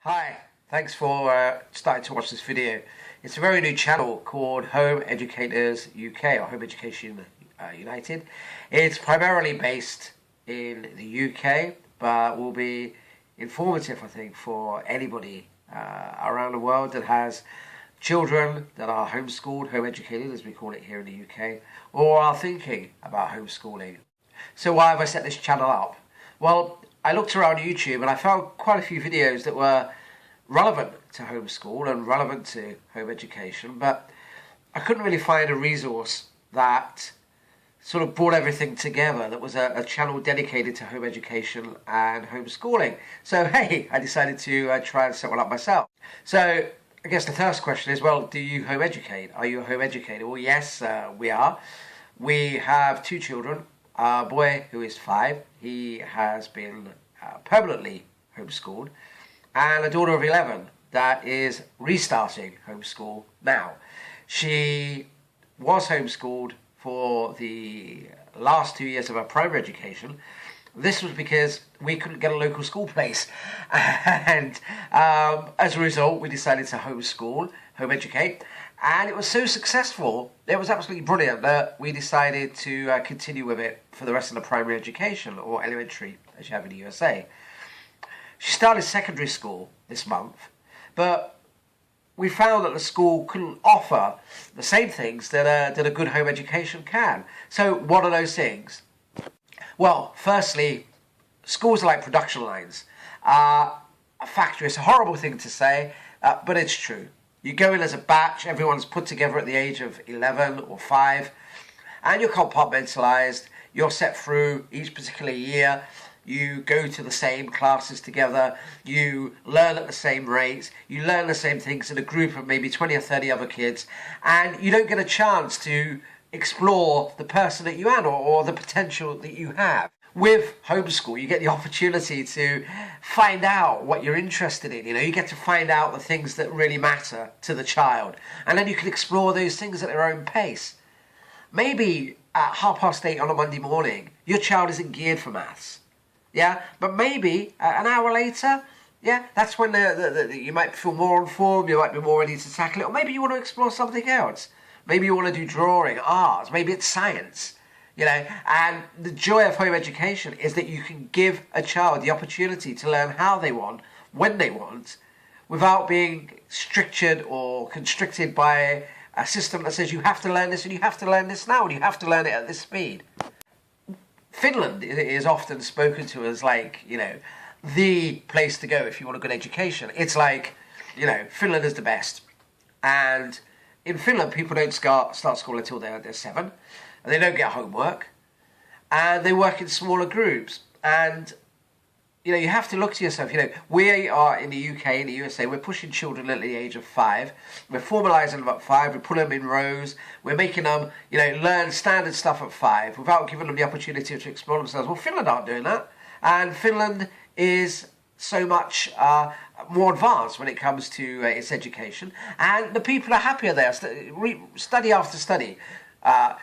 Hi, thanks for starting to watch this video. It's a very new channel called Home Educators UK or Home Education United. It's primarily based in the UK, but will be informative, I think, for anybody around the world that has children that are homeschooled, home educated as we call it here in the UK, or are thinking about homeschooling. So why have I set this channel up? Well, I looked around YouTube and I found quite a few videos that were relevant to homeschool and relevant to home education, but I couldn't really find a resource that sort of brought everything together, that was a channel dedicated to home education and homeschooling. So hey, I decided to try and set one up myself. So I guess the first question is, well, do you home educate? Are you a home educator? Well, yes, we are. We have two children. Our boy, who is 5, he has been permanently homeschooled, and a daughter of 11 that is restarting homeschool now. She was homeschooled for the last 2 years of her primary education. This was because we couldn't get a local school place, and as a result we decided to homeschool, home educate, and it was so successful, it was absolutely brilliant, that we decided to continue with it for the rest of the primary education, or elementary as you have in the USA. She started secondary school this month, but we found that the school couldn't offer the same things that a good home education can. So what are those things? Well, firstly, schools are like production lines. A factory, it's a horrible thing to say, but it's true. You go in as a batch, everyone's put together at the age of 11 or 5, and you're compartmentalised, you're set through each particular year, you go to the same classes together, you learn at the same rates, you learn the same things in a group of maybe 20 or 30 other kids, and you don't get a chance to explore the person that you are or the potential that you have. With homeschool, you get the opportunity to find out what you're interested in. You get to find out the things that really matter to the child, and then you can explore those things at their own pace. Maybe at 8:30 on a Monday morning, your child isn't geared for maths, yeah, but maybe an hour later, yeah, that's when you might feel more informed, you might be more ready to tackle it, or maybe you want to explore something else. Maybe you want to do drawing, art, maybe it's science. And the joy of home education is that you can give a child the opportunity to learn how they want, when they want, without being strictured or constricted by a system that says you have to learn this and you have to learn this now and you have to learn it at this speed. Finland is often spoken to as like, the place to go if you want a good education. It's like, Finland is the best. And in Finland, people don't start school until they're 7. And they don't get homework, and they work in smaller groups. And you have to look to yourself. We are in the UK, in the USA, we're pushing children at the age of 5. We're formalising them at 5. We put them in rows. We're making them, learn standard stuff at 5 without giving them the opportunity to explore themselves. Well, Finland aren't doing that, and Finland is so much more advanced when it comes to its education, and the people are happier there. Study after study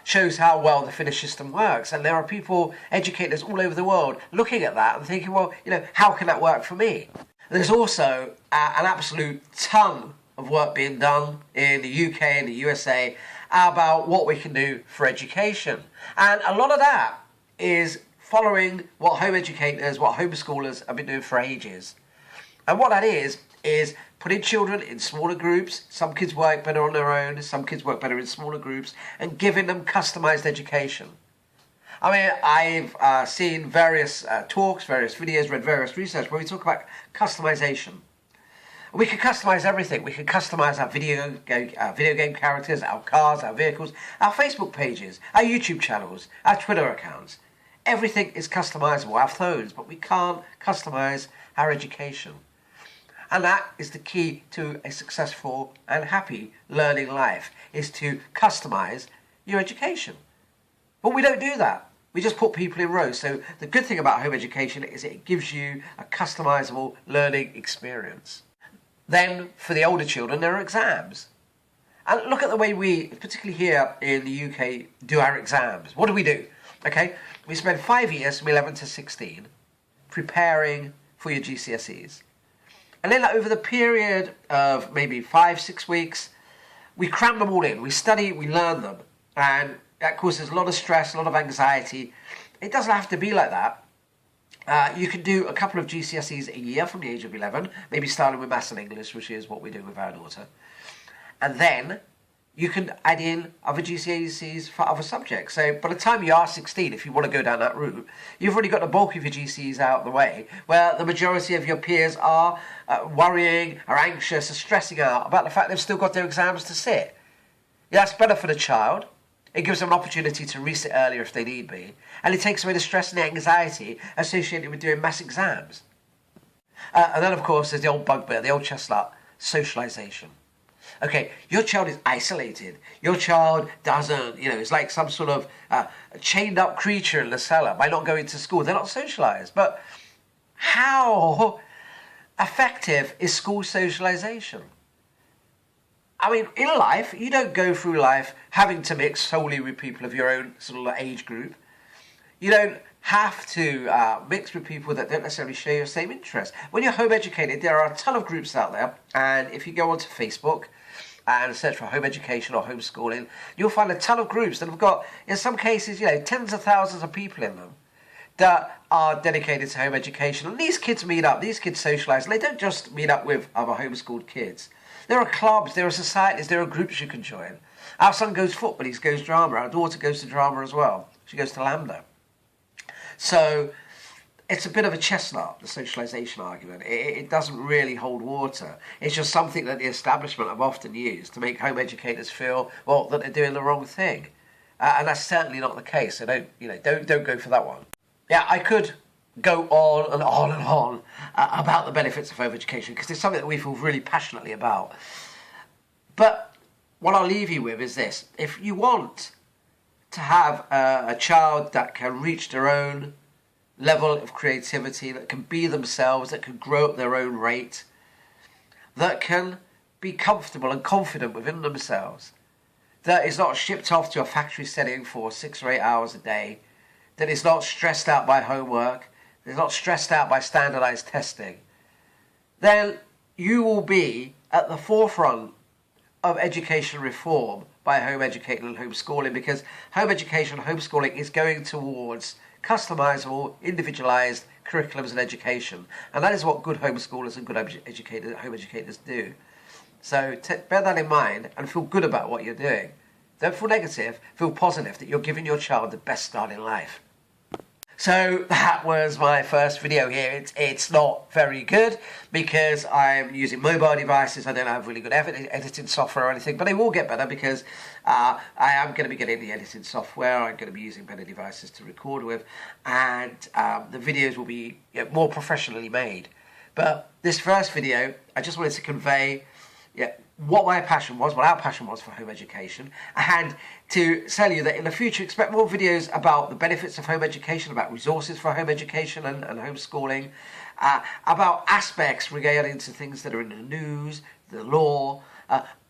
shows how well the Finnish system works, and there are people, educators all over the world, looking at that and thinking, well, how can that work for me? There's also an absolute ton of work being done in the UK and the USA about what we can do for education, and a lot of that is following what home educators, what homeschoolers have been doing for ages. And what that is putting children in smaller groups. Some kids work better on their own, some kids work better in smaller groups, and giving them customised education. I mean, I've seen various talks, various videos, read various research where we talk about customisation. We can customise everything. We can customise our video game characters, our cars, our vehicles, our Facebook pages, our YouTube channels, our Twitter accounts. Everything is customisable, our phones, but we can't customise our education. And that is the key to a successful and happy learning life, is to customise your education. But we don't do that. We just put people in rows. So the good thing about home education is it gives you a customisable learning experience. Then for the older children, there are exams. And look at the way we, particularly here in the UK, do our exams. What do? Okay, we spend 5 years from 11 to 16 preparing for your GCSEs. And then over the period of maybe 5-6 weeks, we cram them all in. We study, we learn them. And that causes a lot of stress, a lot of anxiety. It doesn't have to be like that. You can do a couple of GCSEs a year from the age of 11, maybe starting with Maths and English, which is what we're doing with our daughter. And then you can add in other GCSEs for other subjects. So by the time you are 16, if you want to go down that route, you've already got the bulk of your GCSEs out of the way, where the majority of your peers are worrying, are anxious, are stressing out about the fact they've still got their exams to sit. Yeah, that's better for the child. It gives them an opportunity to resit earlier if they need be. And it takes away the stress and the anxiety associated with doing maths exams. And then, of course, there's the old bugbear, the old chestnut, socialisation. Okay, your child is isolated. Your child doesn't, it's like some sort of chained up creature in the cellar by not going to school. They're not socialised. But how effective is school socialisation? I mean, in life, you don't go through life having to mix solely with people of your own sort of age group. You don't have to mix with people that don't necessarily share your same interests. When you're home educated, there are a ton of groups out there, and if you go onto Facebook and search for home education or homeschooling, you'll find a ton of groups that have got, in some cases, tens of thousands of people in them that are dedicated to home education. And these kids meet up, these kids socialise, and they don't just meet up with other homeschooled kids. There are clubs, there are societies, there are groups you can join. Our son goes football, he goes drama. Our daughter goes to drama as well. She goes to Lambda. So it's a bit of a chestnut, the socialisation argument. It doesn't really hold water. It's just something that the establishment have often used to make home educators feel, well, that they're doing the wrong thing. And that's certainly not the case. So don't go for that one. Yeah, I could go on and on and on about the benefits of home education because it's something that we feel really passionately about. But what I'll leave you with is this. If you want to have a child that can reach their own level of creativity, that can be themselves, that can grow at their own rate, that can be comfortable and confident within themselves, that is not shipped off to a factory setting for 6 or 8 hours a day, that is not stressed out by homework, that is not stressed out by standardized testing, then you will be at the forefront of education reform by home educating and homeschooling, because home education and homeschooling is going towards customizable, individualized curriculums and education. And that is what good homeschoolers and good home educators do. So bear that in mind and feel good about what you're doing. Don't feel negative, feel positive that you're giving your child the best start in life. So that was my first video here. It's not very good because I'm using mobile devices. I don't have really good editing software or anything, but they will get better because I am going to be getting the editing software. I'm going to be using better devices to record with, and the videos will be more professionally made. But this first video, I just wanted to convey what my passion was, what our passion was for home education, and to tell you that in the future expect more videos about the benefits of home education, about resources for home education and homeschooling, about aspects regarding to things that are in the news, the law,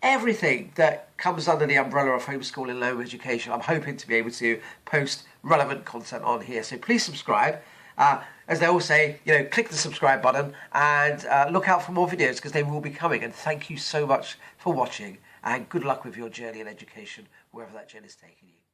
everything that comes under the umbrella of homeschooling and home education. I'm hoping to be able to post relevant content on here, so please subscribe. As they all say, click the subscribe button and look out for more videos because they will be coming. And thank you so much for watching, and good luck with your journey in education, wherever that journey is taking you.